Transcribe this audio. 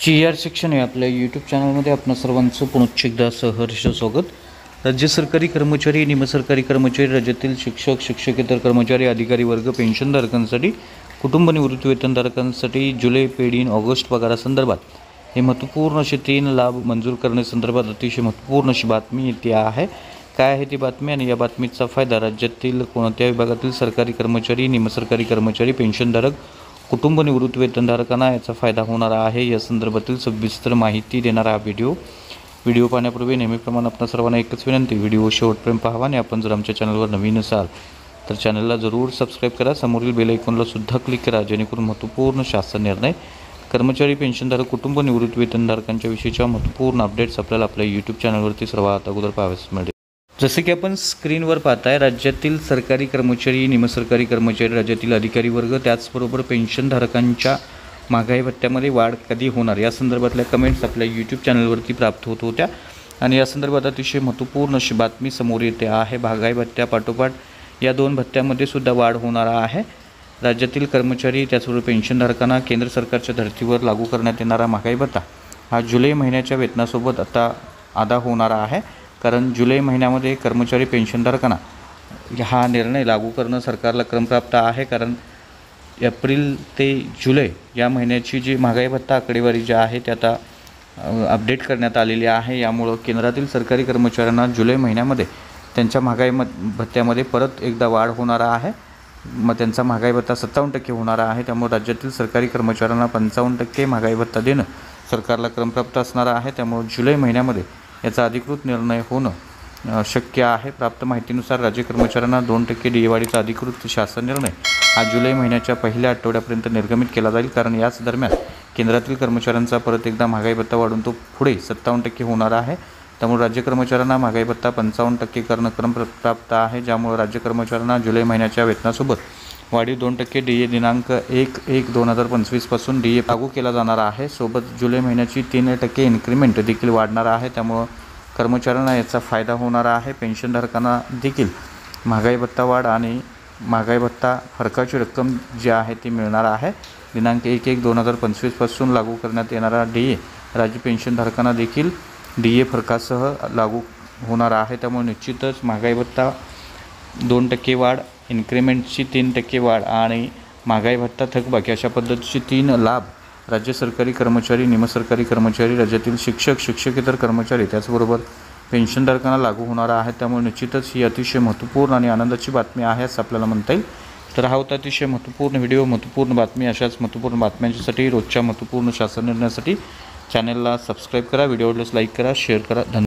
GR शिक्षण या आपल्या यूट्यूब चॅनलमध्ये आपण सर्वांचं पुनश्च एकदा सहर्ष स्वागत। राज्य सरकारी कर्मचारी, निमसरकारी कर्मचारी, राज्यातील शिक्षक, शिक्षकेतर कर्मचारी, अधिकारी वर्ग, पेन्शनधारकांसाठी, कुटुंब निवृत्ती वेतनधारकांसाठी जुलै पेड इन ऑगस्ट पगारासंदर्भात हे महत्त्वपूर्ण असे 3 लाभ मंजूर करण्यासंदर्भात अतिशय महत्त्वपूर्ण अशी बातमी येते आहे। काय आहे ती बातमी आणि या बातमीचा फायदा राज्यातील कोणत्या विभागातील सरकारी कर्मचारी, निमसरकारी कर्मचारी, पेन्शनधारक, कुटुंब निवृत्ती वेतनधारकांना याचा फायदा होणार आहे या संदर्भातील सविस्तर माहिती देणारा हा व्हिडिओ पाहण्यापूर्वी नेहमीप्रमाणे आपण सर्वांना एकच विनंती, व्हिडिओ शेवटपर्यंत पाहावा आणि आपण जर आमच्या चॅनलवर नवीन असाल तर चॅनलला जरूर सबस्क्राईब करा, समोरील बेल आयकॉनला सुद्धा क्लिक करा जेणेकरून महत्त्वपूर्ण शासन निर्णय, कर्मचारी, पेन्शनधारक, कुटुंब निवृत्ती वेतनधारकांच्या विषयीच्या महत्त्वपूर्ण अपडेट्स आपल्याला आपल्या यूट्यूब चॅनलवरती सर्वात अगोदर पाहावयास मिळेल। जसे की आपण स्क्रीनवर पाहताय, राज्यातील सरकारी कर्मचारी, निमसरकारी कर्मचारी, राज्यातील अधिकारी वर्ग, त्याचबरोबर पेन्शनधारकांच्या महागाई भत्त्यामध्ये वाढ कधी होणार या संदर्भातल्या कमेंट्स आपल्या यूट्यूब चॅनलवरती प्राप्त होत होत्या आणि या संदर्भात अतिशय महत्त्वपूर्ण अशी बातमी समोर येते आहे। महागाई भत्त्यापाठोपाठ या 2 भत्त्यामध्ये सुद्धा वाढ होणार आहे। राज्यातील कर्मचारी त्याचबरोबर पेन्शनधारकांना केंद्र सरकारच्या धर्तीवर लागू करण्यात येणारा महागाई भत्ता हा जुलै महिन्याच्या वेतनासोबत आता अदा होणार आहे। कारण जुलै महिन्यामध्ये कर्मचारी पेन्शनधारकांना हा निर्णय लागू करणं सरकारला क्रमप्राप्त आहे। कारण एप्रिल ते जुलै या महिन्याची जी महागाई भत्ता आकडेवारी जी आहे ते आता अपडेट करण्यात आलेली आहे। यामुळं केंद्रातील सरकारी कर्मचाऱ्यांना जुलै महिन्यामध्ये त्यांच्या महागाई भत्त्यामध्ये परत एकदा वाढ होणार आहे। मग त्यांचा महागाई भत्ता 57% होणार आहे। त्यामुळे राज्यातील सरकारी कर्मचाऱ्यांना 55% महागाई भत्ता देणं सरकारला क्रमप्राप्त असणार आहे। त्यामुळे जुलै महिन्यामध्ये याचा अधिकृत निर्णय होणं शक्य आहे। प्राप्त माहितीनुसार राज्य कर्मचाऱ्यांना 2% DA वाढीचा अधिकृत शासन निर्णय हा जुलै महिन्याच्या पहिल्या आठवड्यापर्यंत निर्गमित केला जाईल। कारण याच दरम्यान केंद्रातील कर्मचाऱ्यांचा परत एकदा महागाई भत्ता वाढून तो पुढे 57% होणार आहे। त्यामुळे राज्य कर्मचाऱ्यांना महागाई भत्ता 55% करणं क्रमप्राप्त आहे। ज्यामुळे राज्य कर्मचाऱ्यांना जुलै महिन्याच्या वेतनासोबत वाढीव 2% DA दिनांक 1/1/2025 पासून DA लागू केला जाणार आहे। सोबत जुलै महिन्याची 3% इन्क्रीमेंट देखील वाढणार आहे। त्यामुळे कर्मचाऱ्यांना याचा फायदा होणार आहे। पेन्शनधारकांना देखील महागाई भत्ता वाढ आणि महागाई भत्ता फरकाची रक्कम जी आहे ती मिळणार आहे। दिनांक 1/1/2025 पासून लागू करण्यात येणारा DA राज्य पेन्शनधारकांना देखील DA फरकासह लागू होणार आहे। त्यामुळे निश्चितच महागाई भत्ता 2% वाढ, इन्क्रीमेंटची 3% वाढ आणि महागाई भत्ता थकबाकी अशा पद्धतीचे 3 लाभ राज्य सरकारी कर्मचारी, निमसरकारी कर्मचारी, राज्यातील शिक्षक, शिक्षकेतर कर्मचारी त्याचबरोबर पेन्शनधारकांना लागू होणार आहे। त्यामुळे निश्चितच ही अतिशय महत्त्वपूर्ण आणि आनंदाची बातमी आहे असं आपल्याला म्हणता येईल। तर हा होता अतिशय महत्त्वपूर्ण व्हिडिओ, महत्त्वपूर्ण बातमी। अशाच महत्त्वपूर्ण बातम्यांसाठी, रोजच्या महत्त्वपूर्ण शासन निर्णयासाठी चॅनलला सबस्क्राईब करा, व्हिडिओ आवडल्यास लाईक करा, शेअर करा। धन्यवाद।